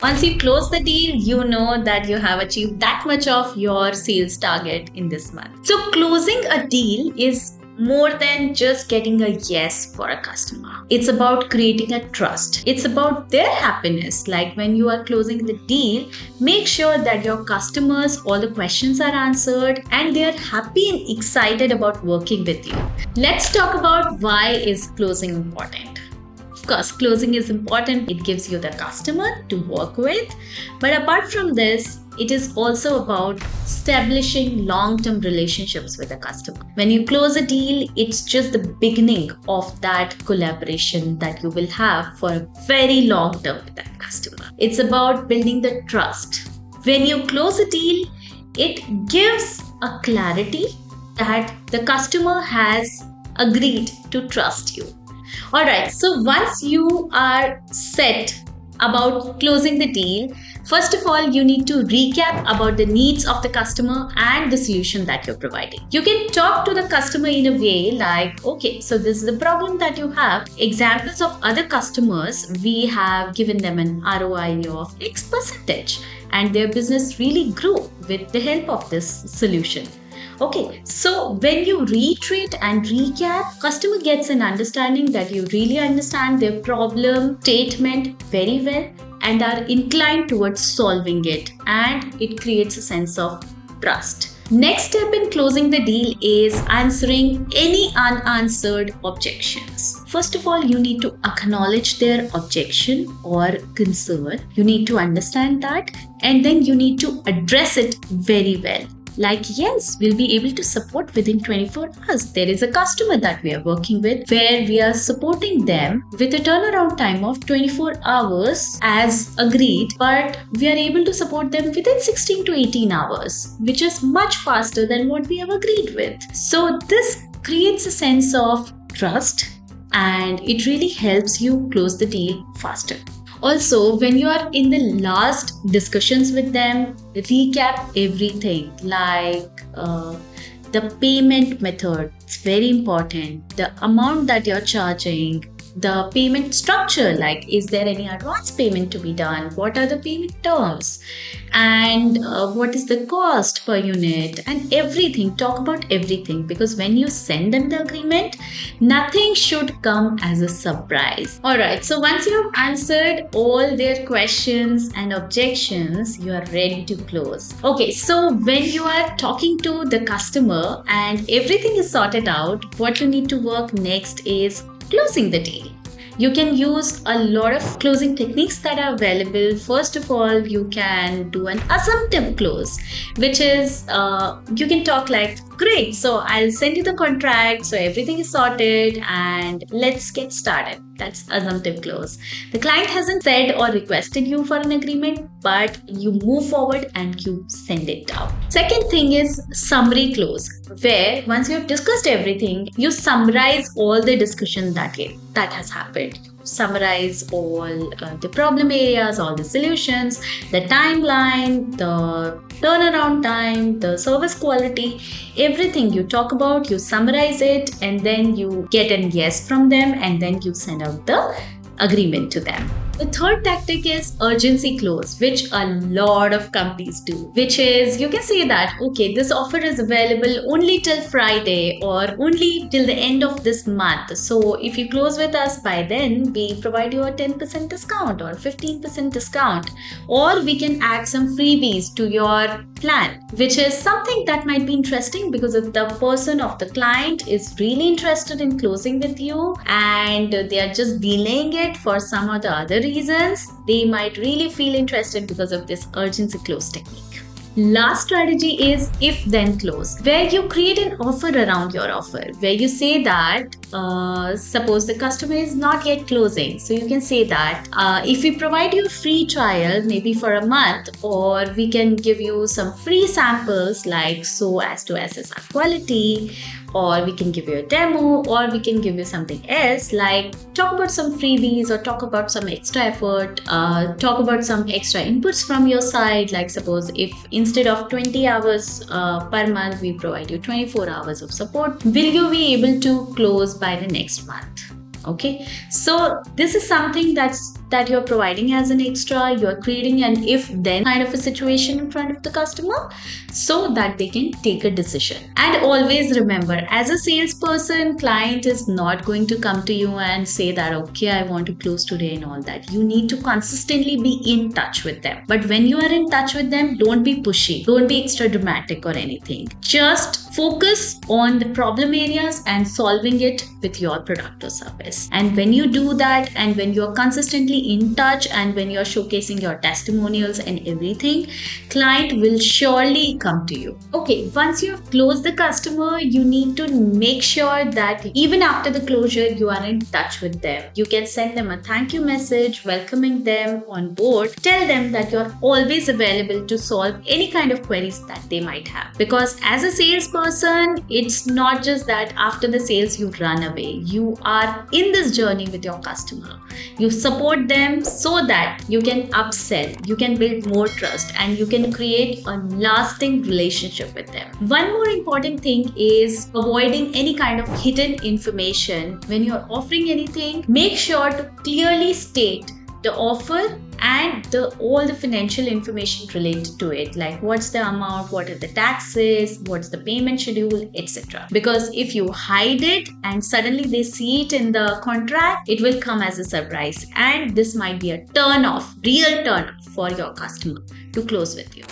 Once you close the deal, you know that you have achieved that much of your sales target in this month. So closing a deal is more than just getting a yes for a customer. It's about creating a trust. It's about their happiness. Like when you are closing the deal, make sure that your customers, all the questions are answered and they're happy and excited about working with you. Let's talk about why is closing important. Of course, closing is important. It gives you the customer to work with. But apart from this, it is also about establishing long-term relationships with the customer. When you close a deal, it's just the beginning of that collaboration that you will have for a very long term with that customer. It's about building the trust. When you close a deal, it gives a clarity that the customer has agreed to trust you. Alright, so once you are set about closing the deal, first of all, you need to recap about the needs of the customer and the solution that you're providing. You can talk to the customer in a way like, okay, so this is the problem that you have. Examples of other customers, we have given them an ROI of X percentage and their business really grew with the help of this solution. Okay, so when you reiterate and recap, customer gets an understanding that you really understand their problem statement very well and are inclined towards solving it, and it creates a sense of trust. Next step in closing the deal is answering any unanswered objections. First of all, you need to acknowledge their objection or concern. You need to understand that, and then you need to address it very well. Like, yes, we'll be able to support within 24 hours. There is a customer that we are working with where we are supporting them with a turnaround time of 24 hours as agreed, but we are able to support them within 16 to 18 hours, which is much faster than what we have agreed with. So this creates a sense of trust and it really helps you close the deal faster. Also, when you are in the last discussions with them, recap everything like the payment method. It's very important. The amount that you're charging, the payment structure, like is there any advance payment to be done? What are the payment terms? And what is the cost per unit? And everything. Talk about everything, because when you send them the agreement, nothing should come as a surprise. Alright, so once you have answered all their questions and objections, you are ready to close. Okay, so when you are talking to the customer and everything is sorted out, what you need to work next is closing the deal. You can use a lot of closing techniques that are available. First of all, you can do an assumptive close, which is you can talk like, great, so I'll send you the contract, so everything is sorted and let's get started. That's assumptive close. The client hasn't said or requested you for an agreement, but you move forward and you send it down. Second thing is summary close, where once you have discussed everything, you summarize all the discussion that has happened. Summarize all the problem areas, all the solutions, the timeline, the turnaround time, the service quality, everything you talk about, you summarize it, and then you get a yes from them, and then you send out the agreement to them. The third tactic is urgency close, which a lot of companies do, which is you can say that, okay, this offer is available only till Friday or only till the end of this month. So if you close with us by then, we provide you a 10% discount or 15% discount, or we can add some freebies to your plan, which is something that might be interesting because if the person of the client is really interested in closing with you and they are just delaying it for some or the other reasons, they might really feel interested because of this urgency close technique. Last strategy is if then close, where you create an offer around your offer, where you say that suppose the customer is not yet closing, so you can say that if we provide you a free trial maybe for a month, or we can give you some free samples like so as to assess our quality, or we can give you a demo, or we can give you something else like talk about some freebies or talk about some extra effort, talk about some extra inputs from your side, like suppose if instead of 20 hours per month we provide you 24 hours of support, will you be able to close by the next month? Okay, so this is something that's that you're providing as an extra. You're creating an if-then kind of a situation in front of the customer so that they can take a decision. And always remember, as a salesperson, client is not going to come to you and say that, okay, I want to close today and all that. You need to consistently be in touch with them. But when you are in touch with them, don't be pushy, don't be extra dramatic or anything. Just focus on the problem areas and solving it with your product or service. And when you do that, and when you're consistently in touch, and when you're showcasing your testimonials and everything, client will surely come to you. Okay, once you have closed the customer, you need to make sure that even after the closure, you are in touch with them. You can send them a thank you message, welcoming them on board. Tell them that you're always available to solve any kind of queries that they might have. Because as a salesperson, it's not just that after the sales you run away. You are in this journey with your customer. You support them so that you can upsell, you can build more trust, and you can create a lasting relationship with them. One more important thing is avoiding any kind of hidden information. When you're offering anything, make sure to clearly state the offer and all the financial information related to it, like what's the amount, what are the taxes, what's the payment schedule, etc. Because if you hide it and suddenly they see it in the contract, it will come as a surprise, and this might be a real turn off for your customer to close with you.